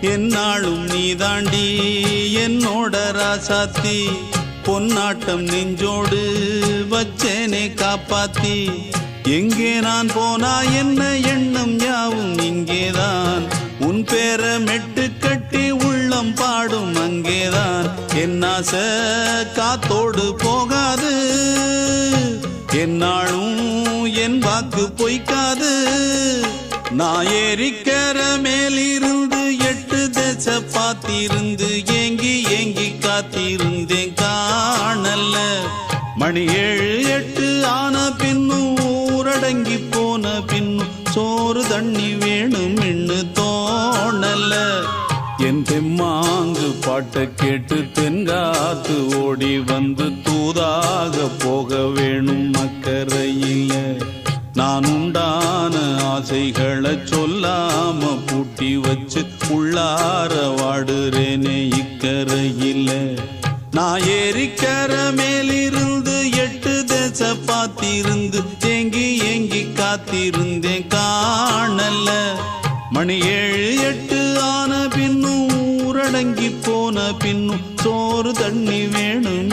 என்னாலும் நீதாண்டி என்னோட ராசாத்தி பொன்னாட்டம் நெஞ்சோடு வச்சேனே காப்பாத்தி எங்கே நான் போனா என்ன எண்ணம் யாவும் இங்கேதான் உன் பேர மெட்டு கட்டி உள்ளம் பாடும் அங்கேதான் என் ஆசை காத்தோடு போகாது என்னாலும் என் வாக்கு பொய்க்காது நான் ஏறிக்கிற மேலிருந்து 8 தேச பார்த்திருந்து ஏங்கி ஏங்கி காத்திருந்தேன் காணல மணி 7 8 ஆன பின்னும் ஊரடங்கி போன பின்னும் சோறு தண்ணி வேணும் இன்னு தோணல என் தெம்மாங்கு பாட்டை கேட்டு தென்காத்து ஓடி வந்து தூதாக போக வேணும் அக்கறையில நான் உண்டான ஆசைகளை சொல்லாம பூட்டி வச்சு உள்ளார வாடுறேனே இக்கரையில நான் ஏறிக்கிற மேலிருந்து 8 தேச பார்த்திருந்து ஏங்கி ஏங்கி காத்திருந்தேன் காணல மணி 7 8 ஆன பின்னும் ஊரடங்கி போன பின்னும் சோறு தண்ணி வேணும்